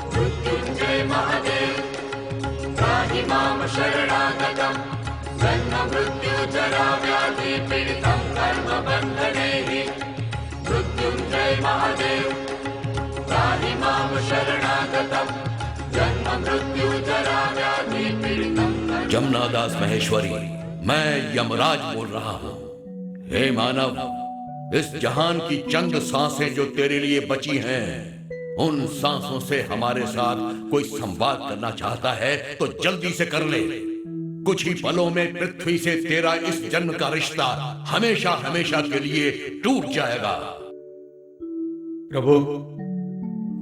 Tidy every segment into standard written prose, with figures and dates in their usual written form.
मृत्युंजय महादेव त्राहि मां शरणागतं जन्म मृत्यु जरा व्याधि पीडितं कर्मबन्धनैः मृत्युंजय महादेव त्राहि मां शरणागतं जन्म मृत्यु जरा व्याधि पीडितं। जमनादास महेश्वरी, मैं यमराज बोल रहा हूँ। हे मानव, इस जहान की चंद सांसें जो तेरे लिए बची हैं, उन सांसों से हमारे साथ कोई संवाद करना चाहता है तो जल्दी से कर ले। कुछ ही पलों में पृथ्वी से तेरा इस जन्म का रिश्ता हमेशा हमेशा के लिए टूट जाएगा। प्रभु,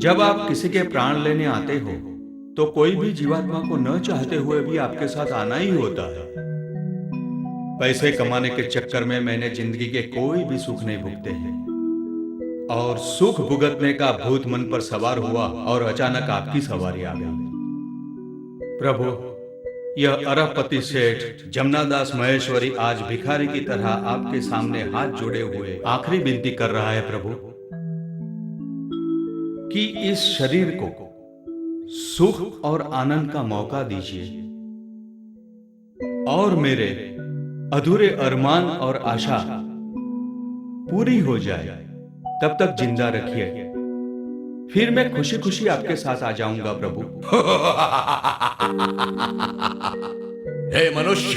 जब आप किसी के प्राण लेने आते हो तो कोई भी जीवात्मा को न चाहते हुए भी आपके साथ आना ही होता है। पैसे कमाने के चक्कर में मैंने जिंदगी के कोई भी सुख नहीं भुगते हैं, और सुख भुगतने का भूत मन पर सवार हुआ और अचानक आपकी सवारी आ गई। प्रभु, यह अरबपति सेठ जमनादास महेश्वरी आज भिखारी की तरह आपके सामने हाथ जोड़े हुए आखिरी विनती कर रहा है प्रभु, कि इस शरीर को सुख और आनंद का मौका दीजिए और मेरे अधूरे अरमान और आशा पूरी हो जाए, तब तक जिंदा रखिए। फिर मैं खुशी खुशी आपके साथ आ जाऊंगा प्रभु। हे मनुष्य,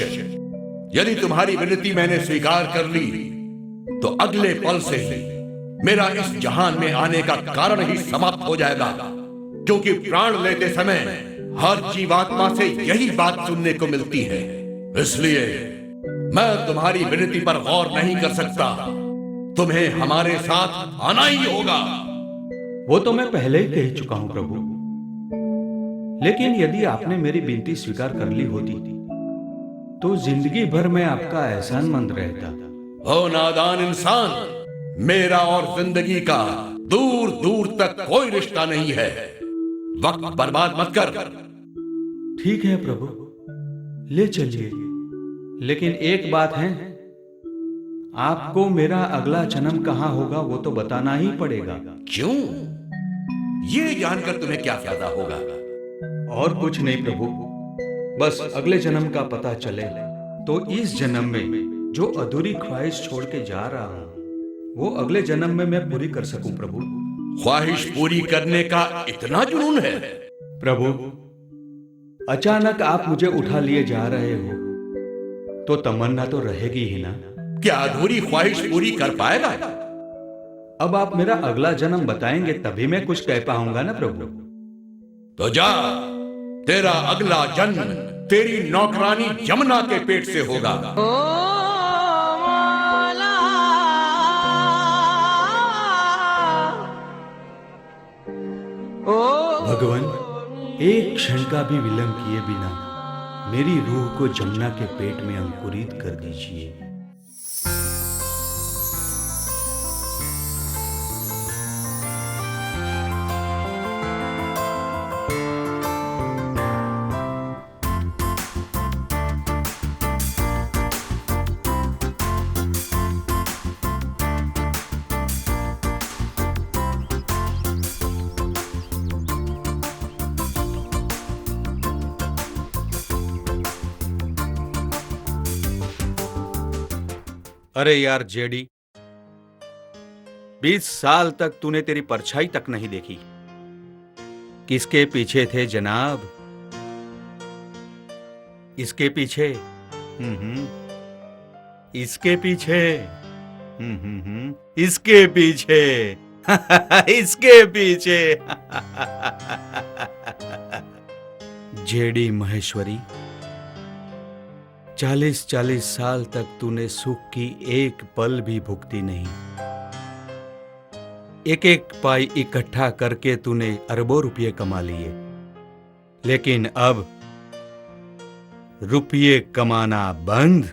यदि तुम्हारी विनती मैंने स्वीकार कर ली तो अगले पल से ही मेरा इस जहान में आने का कारण ही समाप्त हो जाएगा, क्योंकि प्राण लेते समय हर जीवात्मा से यही बात सुनने को मिलती है। इसलिए मैं तुम्हारी विनती पर गौर नहीं कर सकता। तुम्हें हमारे साथ आना ही होगा। वो तो मैं पहले ही कह चुका हूं प्रभु, लेकिन यदि आपने मेरी विनती स्वीकार कर ली होती तो जिंदगी भर मैं आपका एहसानमंद रहता। ओ नादान इंसान, मेरा और जिंदगी का दूर दूर तक कोई रिश्ता नहीं है। वक्त बर्बाद मत कर। ठीक है प्रभु, ले चलिए, लेकिन एक बात है, आपको मेरा अगला जन्म कहां होगा वो तो बताना ही पड़ेगा। क्यों? ये जानकर तुम्हें क्या फायदा होगा? और कुछ नहीं प्रभु, बस अगले जन्म का पता चले तो इस जन्म में जो अधूरी ख्वाहिश छोड़ के जा रहा हूं वो अगले जन्म में मैं पूरी कर सकूं प्रभु। ख्वाहिश पूरी करने का इतना जुनून है? प्रभु, अचानक आप मुझे उठा लिए जा रहे हो तो तमन्ना तो रहेगी ही ना। क्या अधूरी ख्वाहिश पूरी कर पाएगा? अब आप मेरा अगला जन्म बताएंगे तभी मैं कुछ कह पाऊंगा ना प्रभु। तो जा, तेरा अगला जन्म तेरी नौकरानी जमुना के पेट से होगा। भगवान, एक क्षण का भी विलंब किए बिना मेरी रूह को जमुना के पेट में अंकुरित कर दीजिए। अरे यार जेडी, 20 साल तक तूने तेरी परछाई तक नहीं देखी। किसके पीछे थे जनाब? इसके पीछे, इसके पीछे, इसके पीछे, इसके पीछे। जेडी महेश्वरी, 40-40 साल तक तूने सुख की एक पल भी भुगती नहीं। एक एक पाई इकट्ठा करके तूने अरबों रुपये कमा लिए, लेकिन अब रुपये कमाना बंद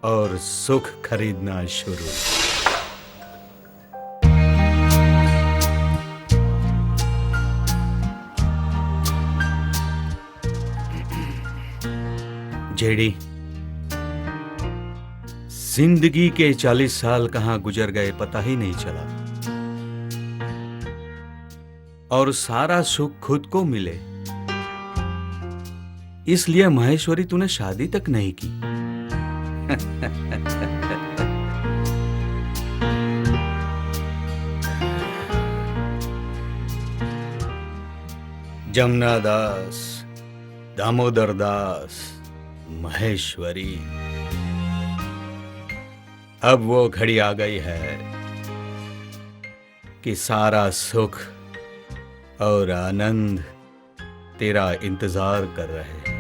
और सुख खरीदना शुरू। जेडी, जिंदगी के 40 साल कहाँ गुजर गए पता ही नहीं चला, और सारा सुख खुद को मिले, इसलिए महेश्वरी तूने शादी तक नहीं की। जमुना दास, दामोदर दास, महेश्वरी, अब वो घड़ी आ गई है कि सारा सुख और आनंद तेरा इंतजार कर रहे हैं।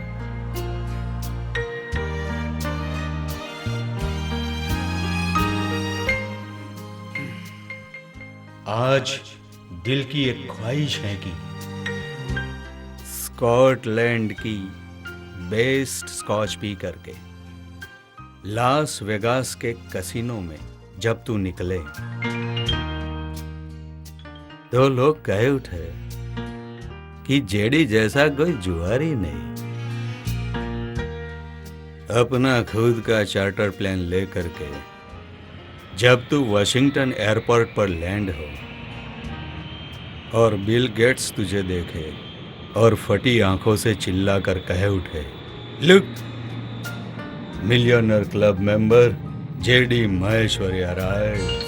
आज दिल की एक ख्वाहिश है कि स्कॉटलैंड की बेस्ट स्कॉच पी करके लास वेगास के कसिनो में जब तू निकले तो लोग कहे उठे कि जेडी जैसा कोई जुआरी नहीं। अपना खुद का चार्टर प्लेन लेकर के जब तू वाशिंगटन एयरपोर्ट पर लैंड हो और बिल गेट्स तुझे देखे और फटी आंखों से चिल्लाकर कहे उठे, look, millionaire club member JD Maheshwari arrived.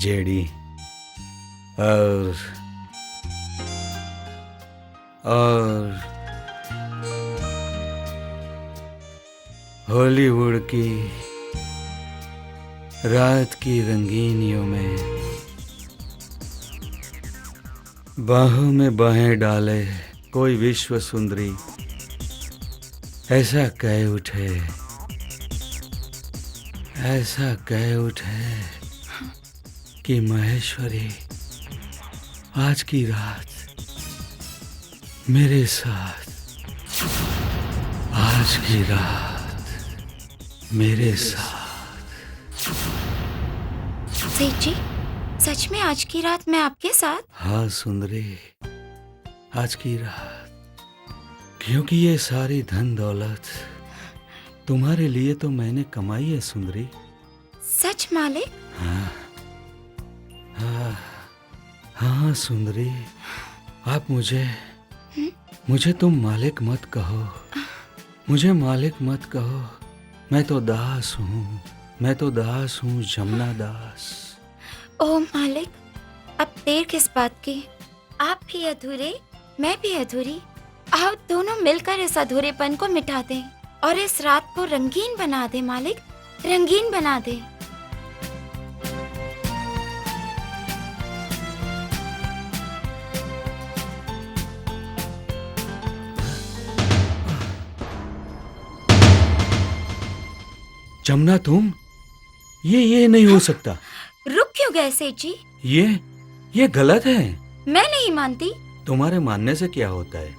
JD और हॉलीवुड की रात की रंगीनियों में बाहों में बाहें डाले कोई विश्व सुंदरी ऐसा कह उठे, ऐसा कह उठे कि महेश्वरी आज की रात मेरे साथ, आज की रात मेरे साथ। सेठ जी, सच में आज की रात मैं आपके साथ? हाँ सुंदरी, आज की रात, क्योंकि ये सारी धन दौलत तुम्हारे लिए तो मैंने कमाई है सुंदरी। सच मालिक? हाँ हाँ हाँ सुंदरी, आप मुझे तुम मालिक मत कहो, मुझे मालिक मत कहो। मैं तो दास हूँ, मैं तो दास हूँ, जमुना दास। ओह मालिक, अब देर किस बात की? आप भी अधूरे, मैं भी अधूरी। आओ दोनों मिलकर इस अधूरेपन को मिटा दें और इस रात को रंगीन बना दे मालिक, रंगीन बना दे। जमुना तुम, ये नहीं हो सकता। रुक क्यों गए सेठ जी? ये गलत है। मैं नहीं मानती। तुम्हारे मानने से क्या होता है?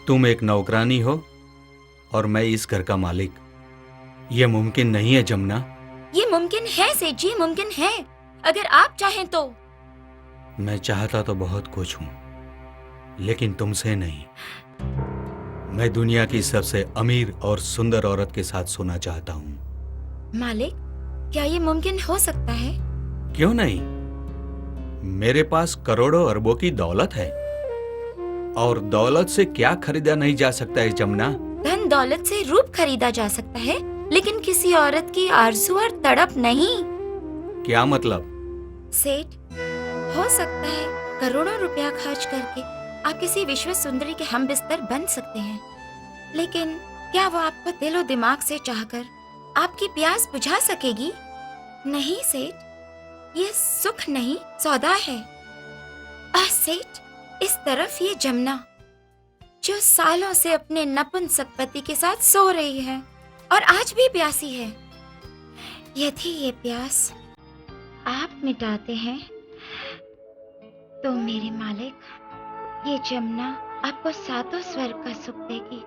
तुम एक नौकरानी हो और मैं इस घर का मालिक। ये मुमकिन नहीं है जमुना। ये मुमकिन है सेठ जी, मुमकिन है, अगर आप चाहें तो। मैं चाहता तो बहुत कुछ हूं, लेकिन तुमसे नहीं। मैं दुनिया की सबसे अमीर और सुंदर औरत के साथ सोना चाहता हूं। मालिक, क्या ये मुमकिन हो सकता है? क्यों नहीं? मेरे पास करोड़ों अरबों की दौलत है, और दौलत से क्या खरीदा नहीं जा सकता है जमुना? धन दौलत से रूप खरीदा जा सकता है, लेकिन किसी औरत की आरज़ू और तड़प नहीं। क्या मतलब? सेठ, हो सकता है करोड़ों रुपया खर्च करके आप किसी विश्व सुंदरी के हम बिस्तर बन सकते हैं, लेकिन क्या वो आपको दिलो दिमाग से चाहकर आपकी प्यास बुझा सकेगी? नहीं सेठ, ये सुख नहीं, सौदा है। सेठ, इस तरफ ये जमुना जो सालों से अपने नपुंसक पति के साथ सो रही है और आज भी प्यासी है। यदि ये प्यास आप मिटाते हैं तो मेरे मालिक, ये जमुना आपको सातों स्वर्ग का सुख देगी।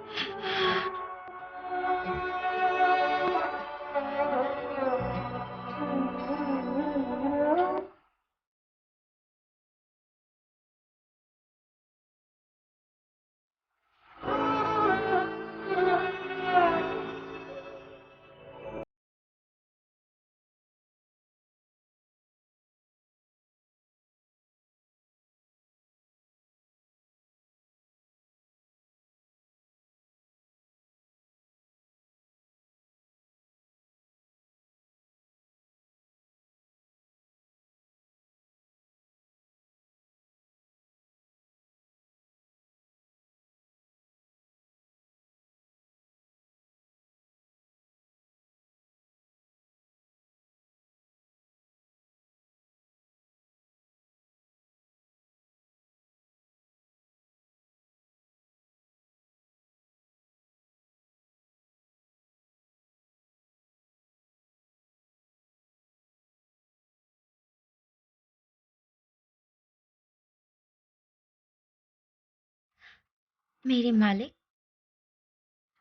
मेरे मालिक,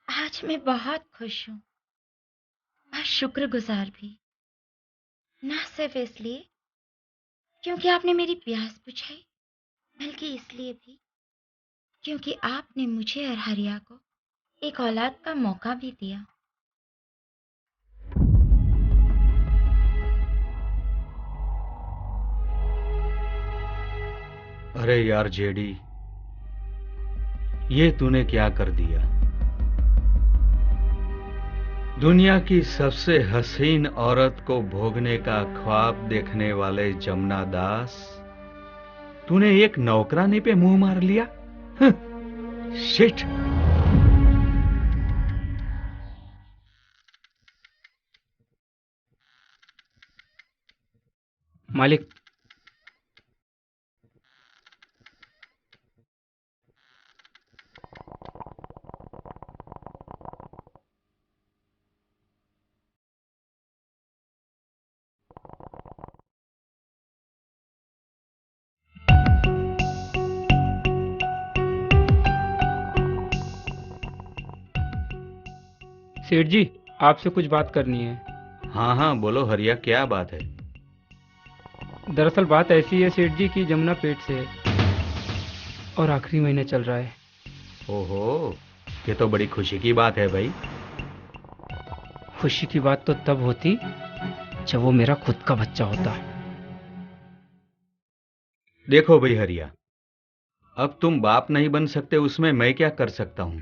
आज मैं बहुत खुश हूँ और शुक्रगुजार भी। ना सिर्फ इसलिए क्योंकि आपने मेरी प्यास बुझाई, बल्कि इसलिए भी क्योंकि आपने मुझे और हरिया को एक औलाद का मौका भी दिया। अरे यार जेडी, ये तूने क्या कर दिया? दुनिया की सबसे हसीन औरत को भोगने का ख्वाब देखने वाले जमुना दास, तूने एक नौकरानी पे मुंह मार लिया। शिट। मालिक, सेठ जी आपसे कुछ बात करनी है। हाँ हाँ बोलो हरिया, क्या बात है? दरअसल बात ऐसी है सेठ जी कि जमुना पेट से है और आखिरी महीने चल रहा है। ओहो, ये तो बड़ी खुशी की बात है भाई। खुशी की बात तो तब होती जब वो मेरा खुद का बच्चा होता। देखो भाई हरिया, अब तुम बाप नहीं बन सकते, उसमें मैं क्या कर सकता हूं?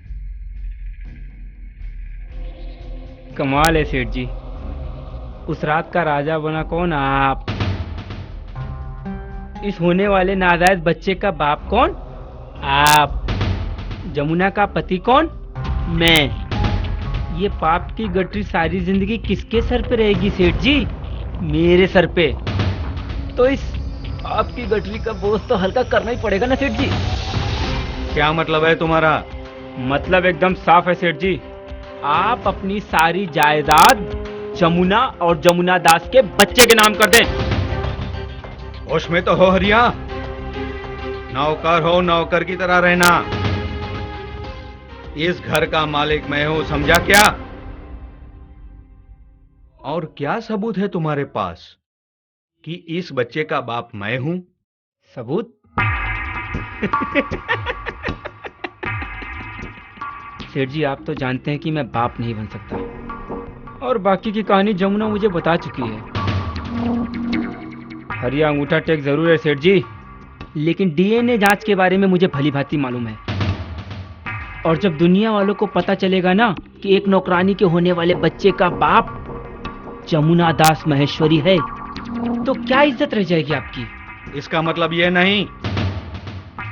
कमाल है सेठ जी, उस रात का राजा बना कौन? आप। इस होने वाले नाजायज बच्चे का बाप कौन? आप। जमुना का पति कौन? मैं। ये पाप की गठरी सारी जिंदगी किसके सर पे रहेगी सेठ जी? मेरे सर पे। तो इस पाप की गठरी का बोझ तो हल्का करना ही पड़ेगा ना सेठ जी। क्या मतलब है तुम्हारा? मतलब एकदम साफ है सेठ जी, आप अपनी सारी जायदाद जमुना और जमुना दास के बच्चे के नाम कर दें। होश में तो हो हरिया, नौकर हो, नौकर की तरह रहना। इस घर का मालिक मैं हूं, समझा क्या? और क्या सबूत है तुम्हारे पास कि इस बच्चे का बाप मैं हूं? सबूत? सेठ जी आप तो जानते हैं कि मैं बाप नहीं बन सकता, और बाकी की कहानी जमुना मुझे बता चुकी है। हरिया अंगूठा टेक जरूर है सेठ जी, लेकिन डीएनए जांच के बारे में मुझे भली भांति मालूम है। और जब दुनिया वालों को पता चलेगा ना कि एक नौकरानी के होने वाले बच्चे का बाप जमुना दास महेश्वरी है, तो क्या इज्जत रह जाएगी आपकी? इसका मतलब यह नहीं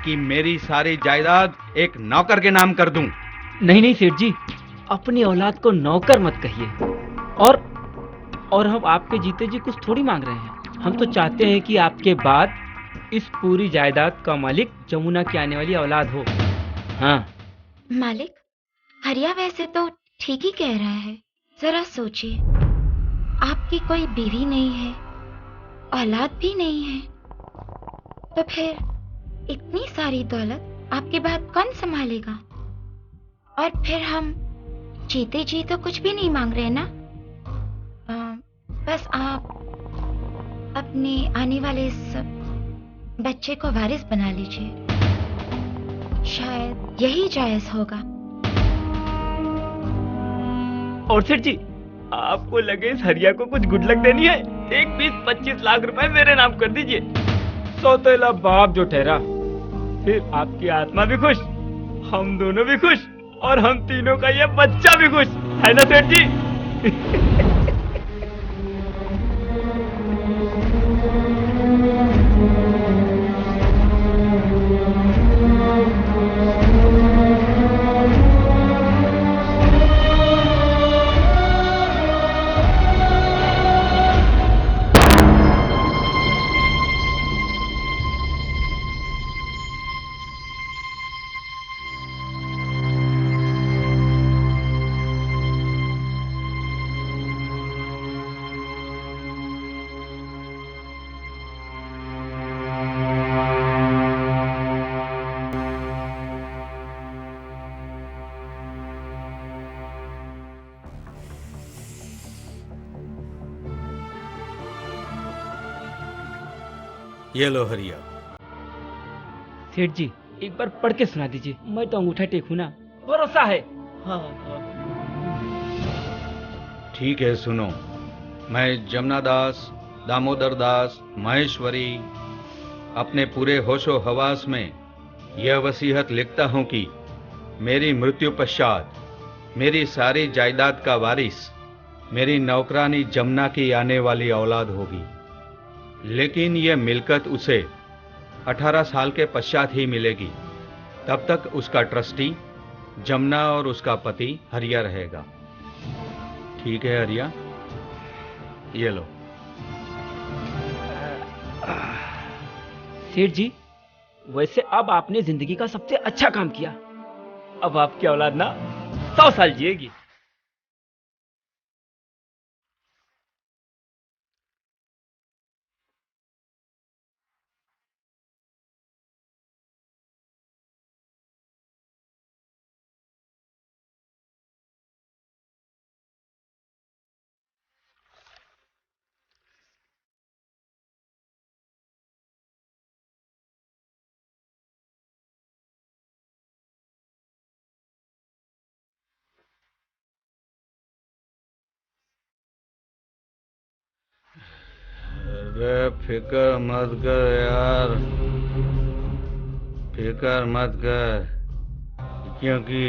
कि मेरी सारी जायदाद एक नौकर के नाम कर दूं। नहीं नहीं सेठ जी, अपनी औलाद को नौकर मत कहिए। और हम आपके जीते जी कुछ थोड़ी मांग रहे हैं। हम तो चाहते हैं कि आपके बाद इस पूरी जायदाद का मालिक जमुना की आने वाली औलाद हो। हाँ मालिक, हरिया वैसे तो ठीक ही कह रहा है। जरा सोचिए, आपकी कोई बीवी नहीं है, औलाद भी नहीं है, तो फिर इतनी सारी दौलत आपके बाद कौन संभालेगा? और फिर हम जीते जी तो कुछ भी नहीं मांग रहे ना। बस आप अपने आने वाले इस बच्चे को वारिस बना लीजिए, शायद यही जायज होगा। और सेठ जी आपको लगे इस हरिया को कुछ गुड लक देनी है, एक 20-25 लाख रुपए मेरे नाम कर दीजिए। सौतेला बाप जो ठहरा, फिर आपकी आत्मा भी खुश, हम दोनों भी खुश, और हम तीनों का ये बच्चा भी खुश है ना सेठ जी? ये लो हरिया। सेठ जी एक बार पढ़ के सुना दीजिए, मैं तो अंगूठा टेकू ना, भरोसा है। हाँ हाँ। ठीक है, सुनो। मैं जमुना दास, दामोदर दास, महेश्वरी अपने पूरे होशो हवास में यह वसीयत लिखता हूं कि मेरी मृत्यु पश्चात मेरी सारी जायदाद का वारिस मेरी नौकरानी जमुना की आने वाली औलाद होगी, लेकिन यह मिलकत उसे 18 साल के पश्चात ही मिलेगी। तब तक उसका ट्रस्टी जमुना और उसका पति हरिया रहेगा। ठीक है हरिया, ये लो। सेठ जी वैसे अब आपने जिंदगी का सबसे अच्छा काम किया। अब आपकी औलाद ना 100 साल जिएगी। अरे फिक्र मत कर यार, फिक्र मत कर, क्योंकि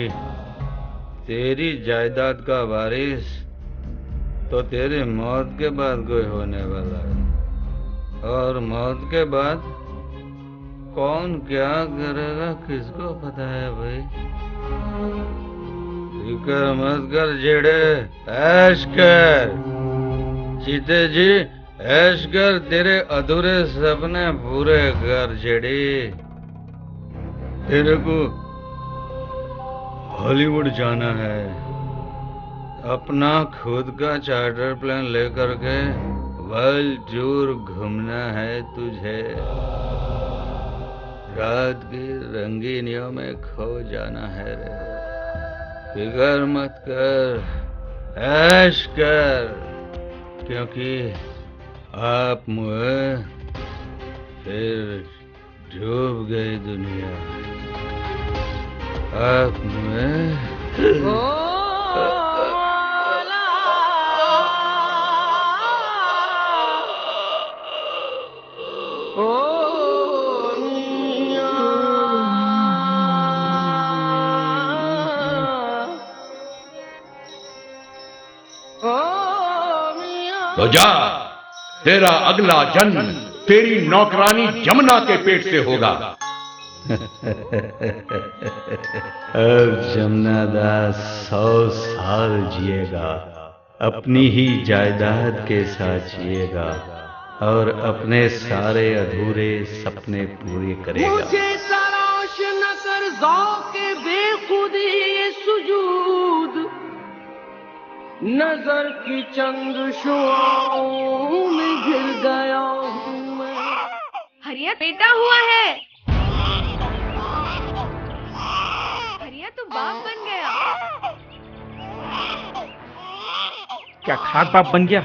तेरी जायदाद का वारिस तो तेरी मौत के बाद कोई होने वाला है, और मौत के बाद कौन क्या करेगा किसको पता है भाई। फिक्र मत कर जेड़े, ऐश कर। जीते जी ऐश कर, तेरे अधूरे सपने पूरे कर जेड़ी। तेरे को हॉलीवुड जाना है, अपना खुद का चार्टर प्लेन लेकर के वर्ल्ड टूर घूमना है तुझे, रात की रंगीनियों में खो जाना है रे। फिक्र मत कर, ऐश कर, क्योंकि आप मुझे फिर डूब गई दुनिया, आप मुझे तो जा, तेरा अगला जन्म तेरी नौकरानी जमुना के पेट से होगा। अब जमुना दास 100 साल जिएगा, अपनी ही जायदाद के साथ जिएगा और अपने सारे अधूरे सपने पूरे करेगा। मुझे तराश न कर ज़ौक़े बेखुदी ये सुजूद, नजर की चंद्रशुआओं में घिर गया हूँ मैं। हरिया बेटा हुआ है, हरिया तू बाप बन गया। क्या खाक बाप बन गया?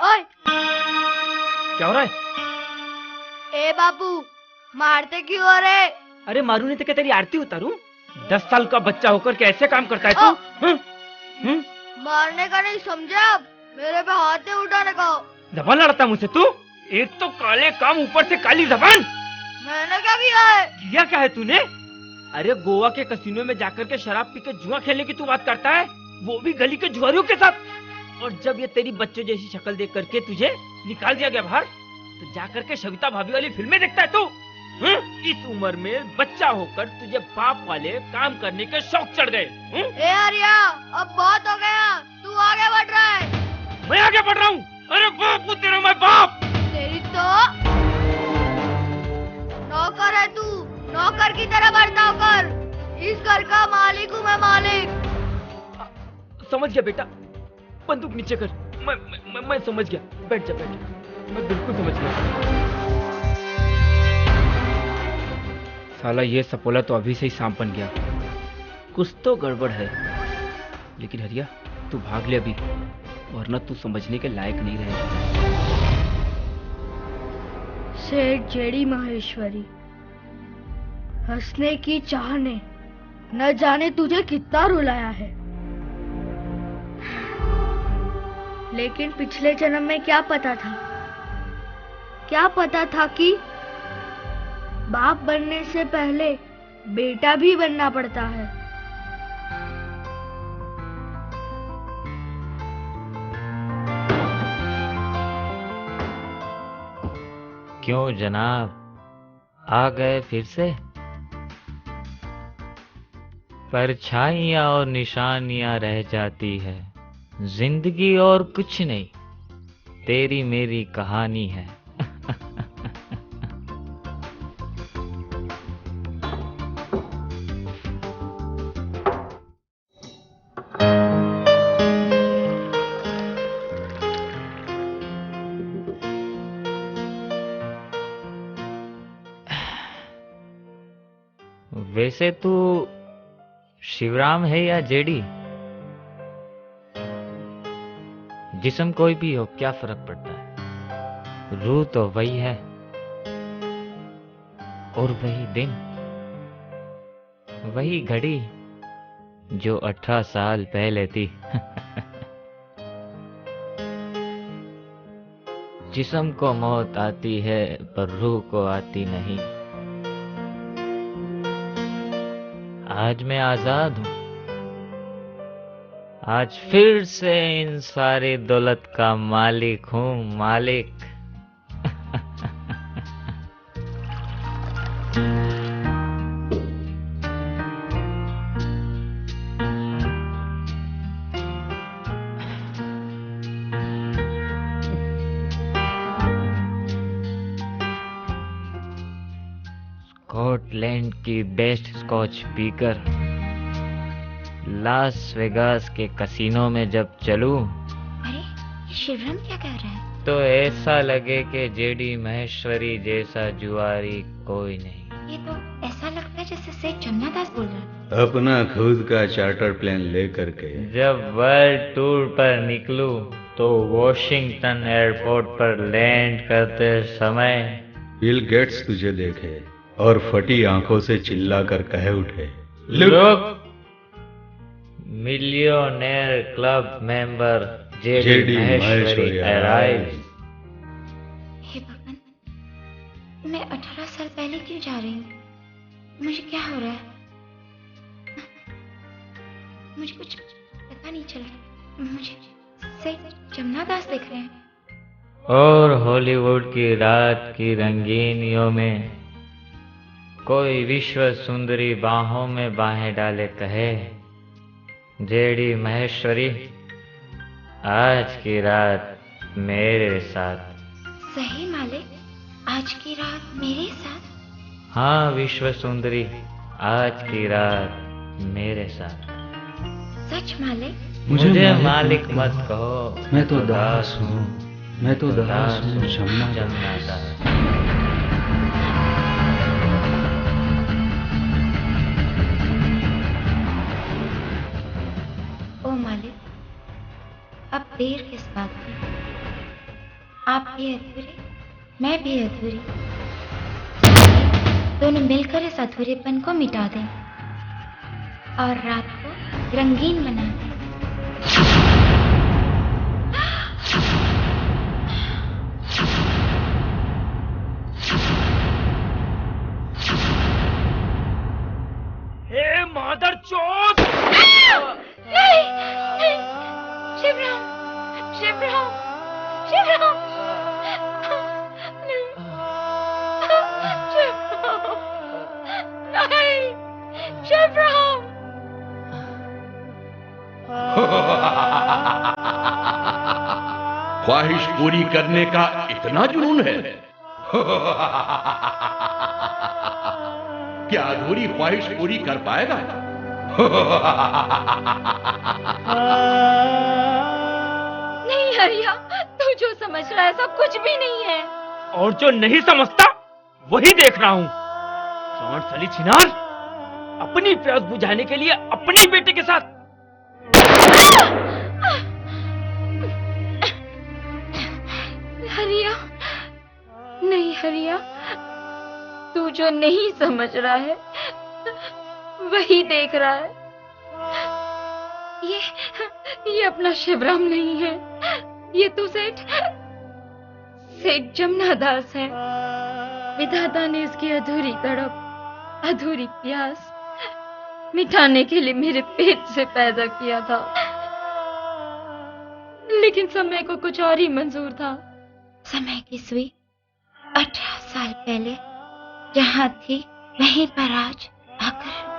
ओए क्या हो रहा है? ए बाबू मारते क्यों हो रे? अरे मारू नहीं तो क्या तेरी आरती उतारूं? 10 साल का बच्चा होकर के ऐसे काम करता है तू? मारने का नहीं समझा, अब मेरे पे हाथ नहीं उठाने का। जबान लड़ता मुझसे तू? एक तो काले काम, ऊपर से काली जबान। मैंने क्या किया है? किया क्या है तूने? अरे गोवा के कसिनो में जाकर के शराब पी के जुआ खेलने की तू बात करता है, वो भी गली के जुआरियों के साथ। और जब ये तेरी बच्चों जैसी शक्ल देख करके तुझे निकाल दिया गया बाहर, तो जाकर के सविता भाभी वाली फिल्में देखता है तू? इस उम्र में बच्चा होकर तुझे बाप वाले काम करने के शौक चढ़ गए। ए हरिया अब बहुत हो गया, तू आगे बढ़ रहा है। मैं आगे बढ़ रहा हूँ? अरे बाप हूँ तेरा मैं बाप। तेरी तो नौकर है तू, नौकर की तरह बर्ताव कर। इस घर का मालिक हूँ मैं, मालिक। समझ गया बेटा, बंदूक नीचे कर। मैं समझ गया। बैठ जा, बैठ। मैं बिल्कुल समझ गया। साला ये सपोला तो अभी से ही सांप बन गया। कुछ तो गड़बड़ है। लेकिन हरिया, तू भाग ले अभी, वरना तू समझने के लायक नहीं रहेगा। सेठ जेडी माहेश्वरी, हंसने की चाह ने न जाने तुझे कितना रुलाया है। लेकिन पिछले जन्म में क्या पता था? क्या पता था कि बाप बनने से पहले बेटा भी बनना पड़ता है। क्यों जनाब, आ गए फिर से? परछाइयां और निशानियां रह जाती है, जिंदगी और कुछ नहीं, तेरी मेरी कहानी है। वैसे तू शिवराम है या जेडी? जिस्म कोई भी हो, क्या फर्क पड़ता है? रूह तो वही है, और वही दिन, वही घड़ी जो 18 साल पहले थी। जिस्म को मौत आती है पर रूह को आती नहीं। आज मैं आजाद हूं, आज फिर से इन सारी दौलत का मालिक हूं, मालिक। स्कॉटलैंड की बेस्ट स्कॉच पीकर लास वेगास के कसीनो में जब चलूं, अरे ये शिवराम क्या कह रहा है? तो ऐसा लगे कि जेडी महेश्वरी जैसा जुआरी कोई नहीं। ये तो ऐसा लगता है जैसे सेठ जमनादास बोल रहा है। अपना खुद का चार्टर प्लेन लेकर के जब वर्ल्ड टूर पर निकलूं तो वॉशिंगटन एयरपोर्ट पर लैंड करते समय बिल गेट्स तुझे देखे और फटी आंखों से चिल्लाकर कह उठे, लोग millionaire club member JD Maheshwari arrives. हे भगवान, मैं 18 साल पहले क्यों जा रही हूँ? मुझे क्या हो रहा है? मुझे कुछ पता नहीं चल रहा। मुझे सेठ जमनादास दिख रहे हैं। और हॉलीवुड की रात की रंगीनियों में कोई विश्व सुंदरी बाहों में बाहें डाले कहे, जेडी महेश्वरी आज की रात मेरे साथ। सही मालिक, आज की रात मेरे साथ? हाँ विश्व सुंदरी, आज की रात मेरे साथ। सच मालिक? मुझे मालिक मत कहो, मैं तो दास हूँ, मैं तो दास हूँ जमनादास। ओ मालिक, अब देर किस बात की? आप भी अधूरे, मैं भी अधूरी। दोनों मिलकर इस अधूरेपन को मिटा दें और रात को रंगीन बना दें। हे मादर चोद! नहीं, नहीं, शिवराम, शिवराम, शिवराम, नहीं, शिवराम, नहीं, शिवराम। ख्वाहिश पूरी करने का इतना जुनून है? क्या अधूरी ख्वाहिश पूरी कर पाएगा? नहीं हरिया, तू जो समझ रहा है सब कुछ भी नहीं है। और जो नहीं समझता वही देख रहा हूँ। सांड साली छिनार, अपनी प्यास बुझाने के लिए अपने बेटे के साथ। हरिया, नहीं हरिया, तू जो नहीं समझ रहा है वही देख रहा है। ये अपना शिवराम नहीं है, ये तो सेठ जमुनादास है। विधाता ने इसकी अधूरी तड़प, अधूरी प्यास मिटाने के लिए मेरे पेट से पैदा किया था, लेकिन समय को कुछ और ही मंजूर था। समय की सुई 18 साल पहले जहां थी वहीं पर आज आकर